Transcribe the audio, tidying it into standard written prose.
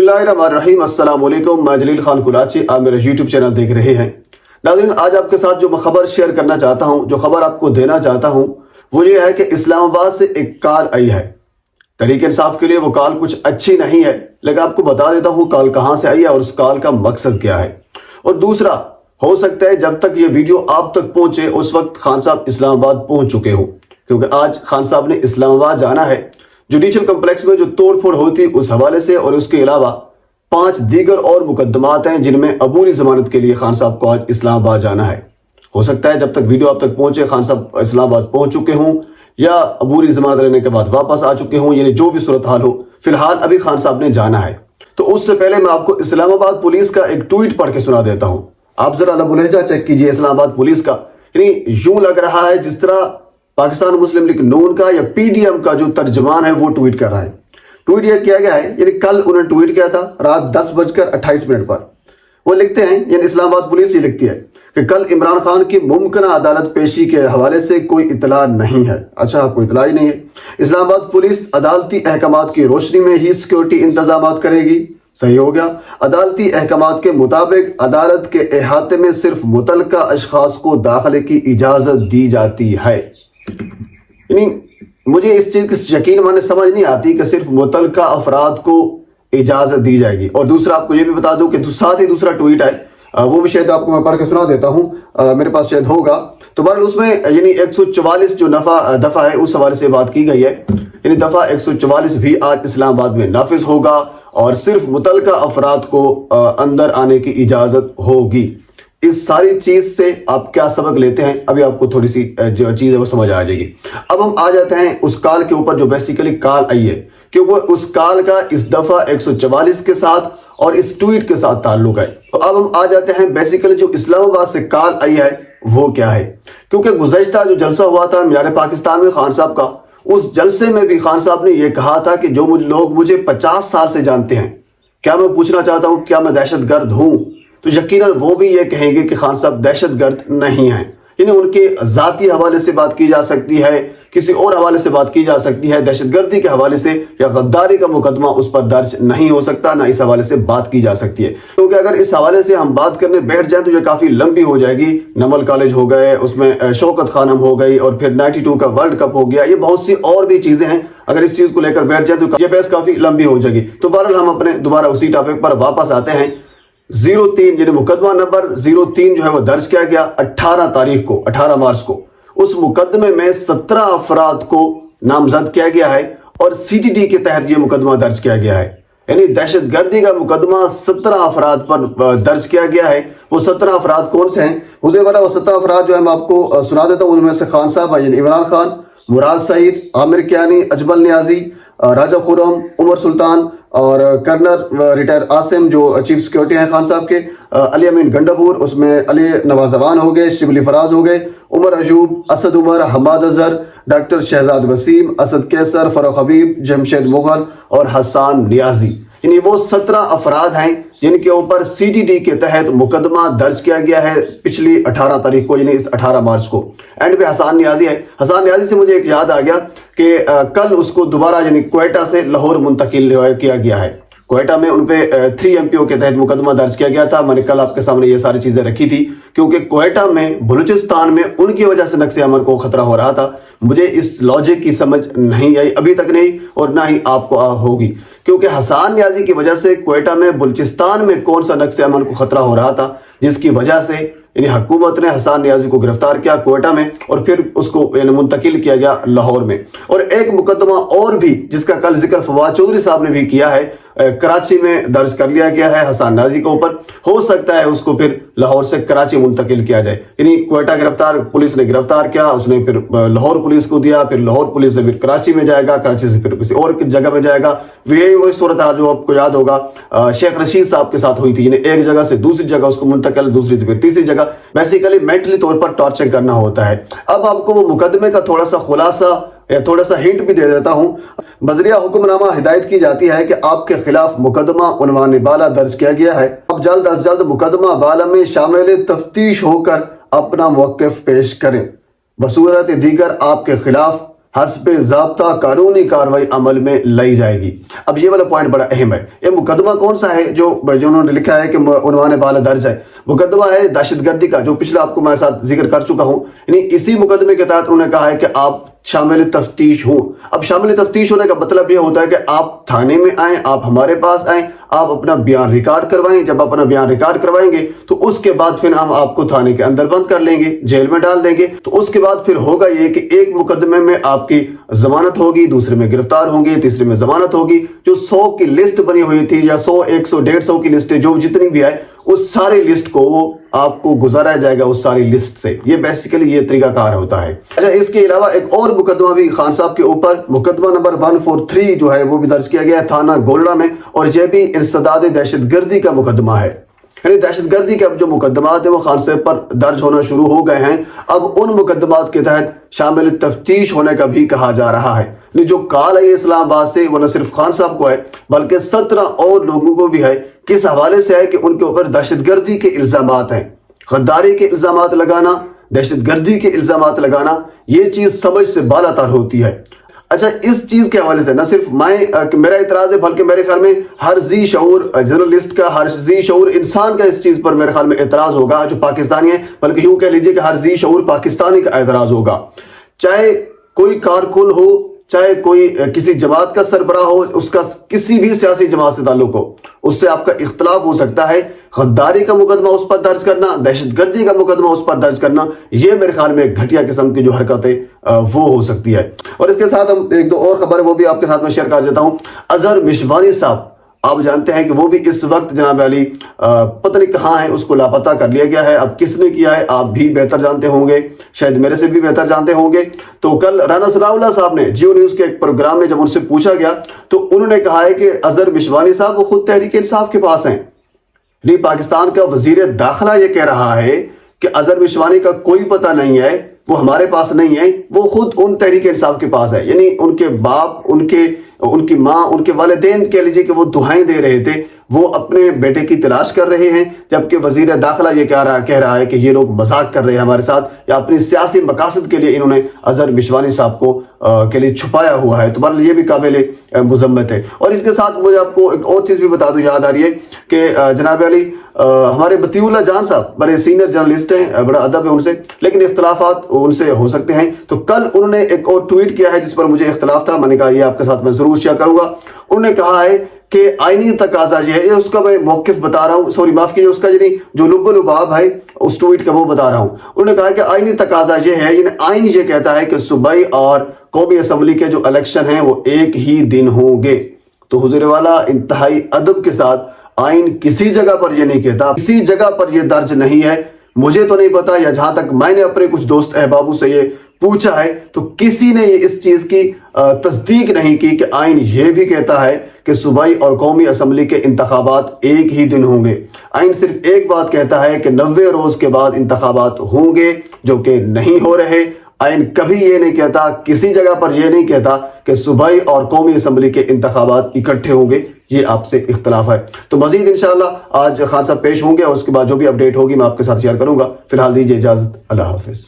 बिस्मिल्लाहिर्रहमानिर्रहीम। अस्सलाम वालेकुम। मैं जलील खान कुलाची, आप मेरा यूट्यूब चैनल देख रहे हैं। नाज़रीन, आज आपके साथ जो मैं खबर शेयर करना चाहता हूं, जो खबर आपको देना चाहता हूं, वो ये है कि इस्लामाबाद से एक कॉल आई है। तहरीक इंसाफ के लिए वो कॉल कुछ अच्छी नहीं है, लेकिन आपको बता देता हूं कॉल कहां से आई है और उस कॉल का मकसद क्या है। और दूसरा, हो सकता है जब तक ये वीडियो आप तक पहुंचे उस वक्त खान साहब इस्लामाबाद पहुंच चुके हो, क्योंकि आज खान साहब ने इस्लामाबाद जाना है। जुडिशल कम्प्लेक्स में जो तोड़ फोड़ होती उस हवाले से, और उसके अलावा 5 दीगर और मुकदमात हैं जिनमें अबूरी जमानत के लिए खान साहब को आज इस्लामाबाद जाना है। हो सकता है जब तक वीडियो आप तक पहुंचे खान साहब इस्लामाबाद पहुंच चुके हों या अबूरी जमानत लेने के बाद वापस आ चुके हों, यानी जो भी सूरत हाल हो, फिलहाल अभी खान साहब ने जाना है। तो उससे पहले मैं आपको इस्लामाबाद पुलिस का एक ट्वीट पढ़ के सुना देता हूं। आप जरा लबुलहजा चेक कीजिए इस्लामाबाद पुलिस का। यानी यूं लग रहा है जिस तरह पाकिस्तान मुस्लिम लीग नून का या पीडीएम का जो तर्जमान है वो ट्वीट कर रहा है। ट्वीट यह किया गया है, यानी कल उन्होंने ट्वीट किया था रात 10:28 पर। वो लिखते हैं, यानी इस्लामाबाद पुलिस ये लिखती है कि कल इमरान खान की मुमकिन अदालत पेशी के हवाले से कोई इतला नहीं है। अच्छा, आपको इतला ही नहीं है। इस्लामाबाद पुलिस अदालती अहकामात की रोशनी में ही सिक्योरिटी इंतजाम करेगी। सही हो गया। अदालती अहकामात के मुताबिक अदालत के अहाते में सिर्फ मुतलका अशखास को दाखिले की इजाजत दी जाती है। यानी मुझे इस चीज की यकीन माने समझ नहीं आती कि सिर्फ मुतलका अफराद को इजाजत दी जाएगी। और दूसरा, आपको ये भी बता दूं कि साथ ही दूसरा ट्वीट है, वो भी शायद आपको मैं पढ़ के सुना देता हूं, मेरे पास शायद होगा। तो बहरहाल उसमें यानी 144 जो दफा है उस हवाले से बात की गई है। यानी दफा 144 भी आज इस्लामाबाद में नाफिज होगा और सिर्फ मुतलका अफराद को अंदर आने की इजाजत होगी। इस सारी चीज से आप क्या सबक लेते हैं, अभी आपको थोड़ी सी जो चीज है वो समझ आ जाएगी। अब हम आ जाते हैं उस कॉल के ऊपर जो बेसिकली कॉल आई है, क्योंकि उस कॉल का इस दफा 144 के साथ और इस ट्वीट के साथ ताल्लुक है। तो अब हम आ जाते हैं बेसिकली जो इस्लामाबाद से कॉल आई है वो क्या है। क्योंकि गुज़श्ता जो जलसा हुआ था मीनार पाकिस्तान में खान साहब का, उस जलसे में भी खान साहब ने यह कहा था कि जो लोग मुझे 50 साल से जानते हैं, क्या मैं पूछना चाहता हूं क्या मैं दहशतगर्द हूं, तो यकीनन वो भी ये कहेंगे कि खान साहब दहशतगर्द नहीं हैं। यानी उनके जाती हवाले से बात की जा सकती है, किसी और हवाले से बात की जा सकती है, दहशतगर्दी के हवाले से या गद्दारी का मुकदमा उस पर दर्ज नहीं हो सकता, ना इस हवाले से बात की जा सकती है। क्योंकि अगर इस हवाले से हम बात करने बैठ जाए तो ये काफी लंबी हो जाएगी। नमल कॉलेज हो गए, उसमें शौकत खानम हो गई, और फिर 92 का वर्ल्ड कप हो गया, ये बहुत सी और भी चीजें हैं। अगर इस चीज को लेकर बैठ जाए तो ये बहस काफी लंबी हो जाएगी। तो बहरहाल हम अपने दोबारा उसी टॉपिक पर वापस आते हैं। 03 यानी मुकदमा नंबर 03 जो है वो दर्ज किया गया 18 मार्च को। उस मुकदमे में 17 अफराद को नामजद किया गया है और सीटीडी के तहत यह मुकदमा दर्ज किया गया है। यानी दहशतगर्दी का मुकदमा 17 अफराद पर दर्ज किया गया है। वो 17 अफराद कौन से हैं मुझे बता, वो 17 अफराद जो है मैं आपको सुना देता हूं। उनमें से खान साहब यानी इमरान खान, मुराद सईद, आमिर कियानी, अजमल नियाजी, राजा खुरम, उमर सुल्तान और कर्नल रिटायर आसिम जो चीफ सिक्योरिटी हैं खान साहब के, अली अमीन गंडापुर, उसमें अली नवाजवान हो गए, शिबली फराज हो गए, उमर अयूब, असद उमर, हमाद अजहर, डॉक्टर शहजाद वसीम, असद कैसर, फरूख हबीब, जमशेद मुगल और हसन नियाजी। यानी वो 17 अफराद हैं जिनके ऊपर सीटीडी के तहत मुकदमा दर्ज किया गया है पिछली 18 तारीख को, यानी इस 18 मार्च को। एंड पे हसन नियाजी है। हसन नियाजी से मुझे एक याद आ गया कि कल उसको दोबारा यानी क्वेटा से लाहौर मुंतकिल किया गया है। क्वेटा में उनपे 3 MPO के तहत मुकदमा दर्ज किया गया था। मैंने कल आपके सामने ये सारी चीजें रखी थी, क्योंकि क्वेटा में बलूचिस्तान में उनकी वजह से नक्शे अमल को खतरा हो रहा था। मुझे इस लॉजिक की समझ नहीं आई अभी तक नहीं, और ना ही आपको होगी, क्योंकि हसन नियाजी की वजह से क्वेटा में बलूचिस्तान में कौन सा नक्शे अमल को खतरा हो रहा था, जिसकी वजह से यानी हुकूमत ने हसन नियाजी को गिरफ्तार किया क्वेटा में और फिर उसको यानी मुंतकिल किया गया लाहौर में। और एक मुकदमा और भी जिसका कल जिक्र फवाद चौधरी साहब ने भी किया है, कराची में दर्ज कर लिया गया है हसन नियाजी के ऊपर। हो सकता है उसको फिर लाहौर से कराची मुंतकिल किया जाए। यानी क्वेटा गिरफ्तार, पुलिस ने गिरफ्तार किया, उसने फिर लाहौर पुलिस को दिया, फिर लाहौर पुलिस से फिर कराची में जाएगा, कराची से फिर किसी और जगह में जाएगा। यही वही सूरत है जो आपको याद होगा शेख रशीद साहब के साथ हुई थी। यानी एक जगह से दूसरी जगह उसको मुंतकिल, दूसरी से फिर तीसरी जगह, बेसिकली मेंटली तौर पर टॉर्चर करना होता है। अब आपको वो मुकदमे का थोड़ा सा खुलासा या थोड़ा सा हिंट भी दे देता हूं। बजरिया हुक्मनामा हिदायत की जाती है कि आपके खिलाफ मुकदमा उन्वान बाला दर्ज किया गया है। अब जल्द अज जल्द मुकदमा बाला में शामिल तफ्तीश होकर अपना मौक़िफ़ पेश करें। बसूरत दीगर आपके खिलाफ हस्ब ज़ाब्ता कानूनी कार्रवाई अमल में लाई जाएगी। अब ये वाला पॉइंट बड़ा अहम है। ये मुकदमा कौन सा है जो उन्होंने लिखा है कि उन्वाने बाला दर्ज है? मुकदमा है दहशतगर्दी का, जो पिछले आपको मैं साथ जिक्र कर चुका हूं। यानी इसी मुकदमे के तहत उन्होंने कहा है कि आप शामिल तफ्तीश हो। अब शामिल तफ्तीश होने का मतलब यह होता है कि आप थाने में आए, आप हमारे पास आए, आप अपना बयान रिकॉर्ड करवाएं। जब अपना बयान रिकॉर्ड करवाएंगे तो उसके बाद फिर हम आपको थाने के अंदर बंद कर लेंगे, जेल में डाल देंगे। तो उसके बाद फिर होगा ये कि एक मुकदमे में आपकी जमानत होगी, दूसरे में गिरफ्तार होंगे, तीसरे में जमानत होगी। जो 100 की लिस्ट बनी हुई थी या 100, 100, 150 की लिस्ट जो जितनी भी है, उस सारी लिस्ट को वो आपको गुजारा जाएगा उस सारी लिस्ट से। ये बेसिकली ये तरीकाकार होता है। अच्छा, इसके अलावा एक और मुकदमा भी खान साहब के ऊपर, मुकदमा नंबर 143 जो है वो भी दर्ज किया गया है थाना गोलड़ा में, और ये भी इंसदाद दहशतगर्दी का मुकदमा है। यानी दहशतगर्दी के अब जो मुकदमात है वो खान साहब पर दर्ज होना शुरू हो गए हैं। अब उन मुकदमात के तहत शामिल तफ्तीश होने का भी कहा जा रहा है। जो कॉल है इस्लामाबाद से वो न सिर्फ खान साहब को है बल्कि 17 और लोगों को भी है। किस हवाले से है कि उनके ऊपर दहशतगर्दी के इल्जामात हैं, गद्दारी के इल्जामात लगाना, दहशतगर्दी के इल्जामात लगाना, ये चीज समझ से बालातर होती है। अच्छा, इस चीज के हवाले से न सिर्फ मेरा इतराज है बल्कि मेरे ख्याल में हर जी शऊर जर्नलिस्ट का, हर जी शऊर इंसान का इस चीज पर मेरे ख्याल में एतराज होगा जो पाकिस्तानी है, बल्कि यूं कह लीजिए कि हर जी शऊर पाकिस्तानी का एतराज होगा। चाहे कोई कारकुन हो, चाहे कोई किसी जमात का सरबराह हो, उसका किसी भी सियासी जमात से ताल्लुक हो, उससे आपका इख्तलाफ हो सकता है। गद्दारी का मुकदमा उस पर दर्ज करना, दहशतगर्दी का मुकदमा उस पर दर्ज करना, ये मेरे ख्याल में एक घटिया किस्म की जो हरकतें वो हो सकती है। और इसके साथ हम एक दो और खबर वो भी आपके साथ में शेयर कर देता हूं। अजहर मिशवानी साहब, आप जानते हैं कि वो भी इस वक्त जनाब अली पता नहीं कहाँ है, उसको लापता कर लिया गया है। अब किसने किया है आप भी बेहतर जानते होंगे, शायद मेरे से भी बेहतर जानते होंगे। तो कल राना सनाउल्लाह साहब ने जियो न्यूज के एक प्रोग्राम में जब उनसे पूछा गया तो उन्होंने कहा है कि अजहर मिशवानी साहब वो खुद तहरीक इंसाफ के पास हैं। पाकिस्तान का वजीर दाखिला ये कह रहा है कि अजहर मिशवानी का कोई पता नहीं है, वो हमारे पास नहीं है, वो खुद उन तहरीक इंसाफ के पास है। यानी उनके बाप, उनकी माँ, उनके वालिदैन कह लीजिए कि वो दुहाएं दे रहे थे, वो अपने बेटे की तलाश कर रहे हैं, जबकि वजीर दाखिला ये कह रहा है कि ये लोग मजाक कर रहे हैं हमारे साथ, या अपनी सियासी मकासद के लिए इन्होंने अजहर मिशवानी साहब को के लिए छुपाया हुआ है। तो बहरहाल ये भी काबिल मुजम्मत है। और इसके साथ मुझे आपको एक और चीज भी बता दूं, याद आ रही है कि जनाब अली हमारे बतीउल्लाह जान साहब बड़े सीनियर जर्नलिस्ट हैं, बड़ा अदब है उनसे, लेकिन इख्तलाफात उनसे हो सकते हैं। तो कल उन्होंने एक और ट्वीट किया है जिस पर मुझे इख्तलाफ था, मैंने कहा ये आपके साथ मैं जरूर शेयर करूंगा। उन्होंने कहा है कि आईनी तकाजा ये है, उसका मैं मौकिफ बता रहा हूँ, सॉरी माफ कीजिए, उसका जो लुब्बुलुबाब है उस ट्वीट का वो बता रहा हूँ। उन्होंने कहा कि आईनी तकाजा ये है, आईन ये कहता है कि सूबाई और कौमी असम्बली के जो इलेक्शन हैं वो एक ही दिन होंगे। तो हुजूर वाला इंतहाई अदब के साथ आइन किसी जगह पर यह नहीं कहता, किसी जगह पर यह दर्ज नहीं है। मुझे तो नहीं पता, या जहां तक मैंने अपने कुछ दोस्त अहबाबों से ये पूछा है तो किसी ने इस चीज की तस्दीक नहीं की कि आइन ये भी कहता है कि सूबाई और कौमी असम्बली के इंतखाबात एक ही दिन होंगे। आइन सिर्फ एक बात कहता है कि 90 रोज के बाद इंतखाबात होंगे, जो कि नहीं हो रहे। आइन कभी ये नहीं कहता, किसी जगह पर यह नहीं कहता कि सूबाई और कौमी असम्बली के इंतखाबात इकट्ठे होंगे। ये आपसे इख्तलाफ है। तो मजीद इंशाअल्लाह आज खान साहब पेश होंगे और उसके बाद जो भी अपडेट होगी मैं आपके साथ शेयर करूंगा। फिलहाल दीजिए इजाजत, अल्लाह हाफिज।